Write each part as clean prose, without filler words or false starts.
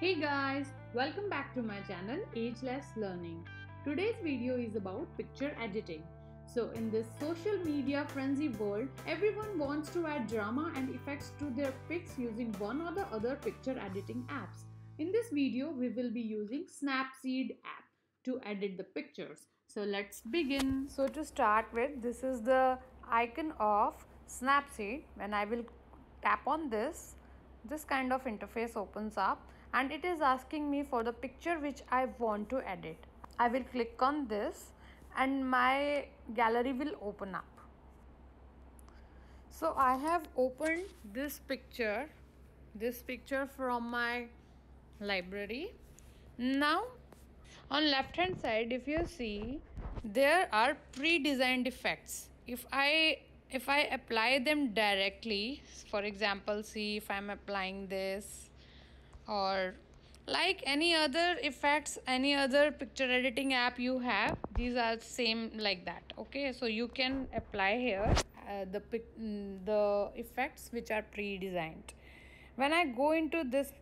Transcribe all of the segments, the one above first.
Hey guys, welcome back to my channel Ageless Learning. Today's video is about picture editing. So in this social media frenzy world, everyone wants to add drama and effects to their pics using one or the other picture editing apps. In this video, we will be using Snapseed app to edit the pictures. So let's begin. So to start with, this is the icon of Snapseed. When I will tap on this kind of interface opens up and it is asking me for the picture which I want to edit. I will click on this and my gallery will open up. So I have opened this picture from my library. Now on left hand side, if you see, there are pre-designed effects. If I apply them directly, for example, see if I'm applying this, or like any other effects, any other picture editing app you have, these are same like that. Okay, so you can apply here the effects which are pre-designed. When I go into this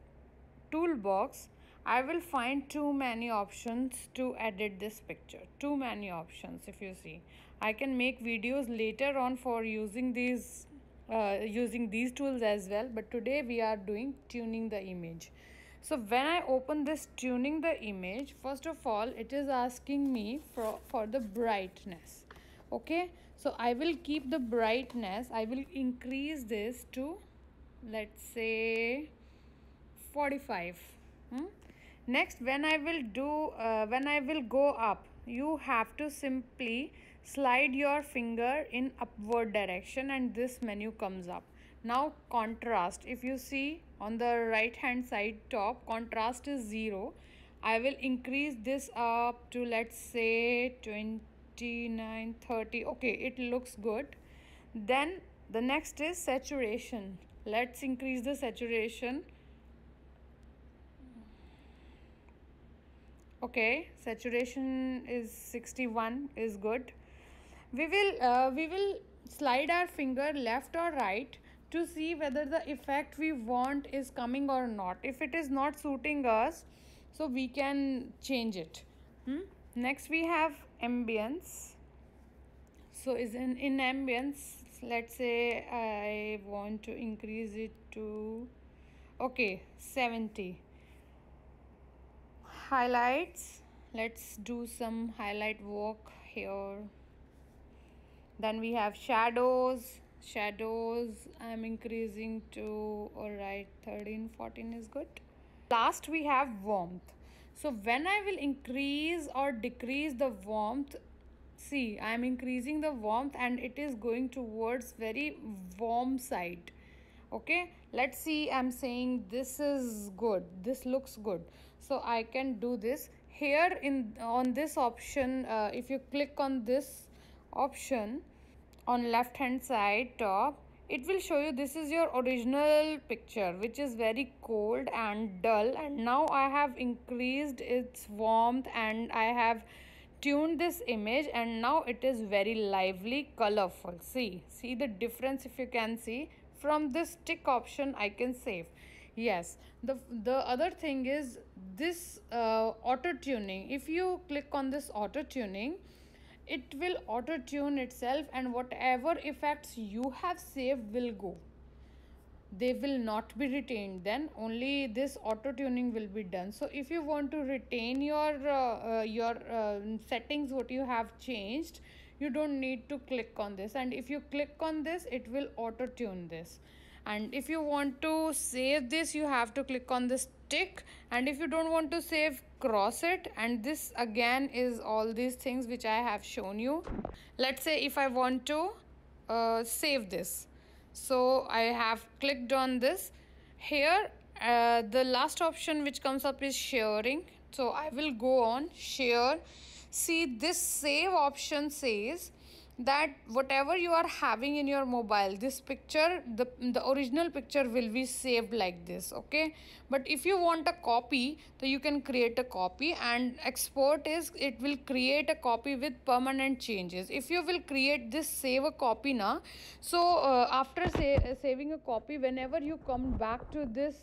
toolbox, I will find too many options to edit this picture. Too many options. If you see, I can make videos later on for using these tools as well, but today we are doing tuning the image. So when I open this tuning the image, first of all it is asking me for the brightness. Okay, so I will keep the brightness, I will increase this to, let's say, 45. Next, when I will go up, you have to simply slide your finger in upward direction and this menu comes up. Now contrast, if you see on the right hand side top, contrast is 0. I will increase this up to, let's say, 29, 30. Okay, it looks good. Then the next is saturation. Let's increase the saturation. Okay, saturation is 61 is good. We will slide our finger left or right to see whether the effect we want is coming or not. If it is not suiting us, so we can change it. Next we have ambience. So is in ambience, let's say I want to increase it to, okay, 70. Highlights, let's do some highlight work here. Then we have shadows. I'm increasing to, all right, 13, 14 is good. Last we have warmth. So when I will increase or decrease the warmth, see, I am increasing the warmth and it is going towards very warm side. Okay, let's see, I'm saying this is good, this looks good, so I can do this here on this option. If you click on this option on left hand side top, it will show you this is your original picture which is very cold and dull, and now I have increased its warmth and I have tuned this image and now it is very lively, colorful. See the difference. If you can see, from this tick option I can save. Yes, the other thing is this auto tuning. If you click on this auto tuning, it will auto tune itself and whatever effects you have saved will go. They will not be retained, then only this auto tuning will be done. So if you want to retain your settings what you have changed, you don't need to click on this, and if you click on this it will auto tune this. And if you want to save this, you have to click on this tick, and if you don't want to save, cross it, and this again is all these things which I have shown you. Let's say if I want to save this, so I have clicked on this. Here the last option which comes up is sharing, so I will go on share. See, this save option says that whatever you are having in your mobile, this picture, the original picture will be saved like this. Okay, but if you want a copy, so you can create a copy, and export is, it will create a copy with permanent changes. If you will create this save a copy now, so after saving a copy, whenever you come back to this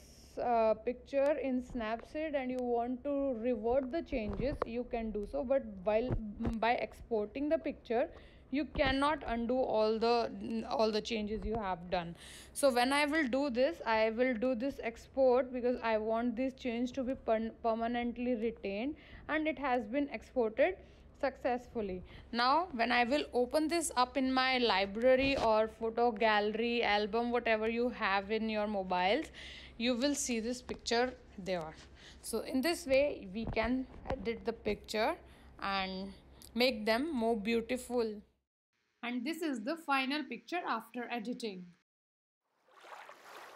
picture in Snapseed and you want to revert the changes, you can do so, but while by exporting the picture you cannot undo all the changes you have done. So when I will do this, I will do this export because I want this change to be permanently retained, and it has been exported successfully. Now when I will open this up in my library or photo gallery, album, whatever you have in your mobiles, you will see this picture there. So in this way we can edit the picture and make them more beautiful. And this is the final picture after editing.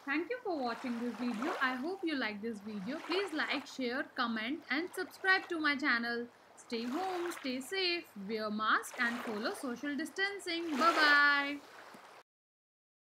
Thank you for watching this video. I hope you like this video. Please like, share, comment and subscribe to my channel. Stay home, stay safe, wear mask and follow social distancing. Bye bye.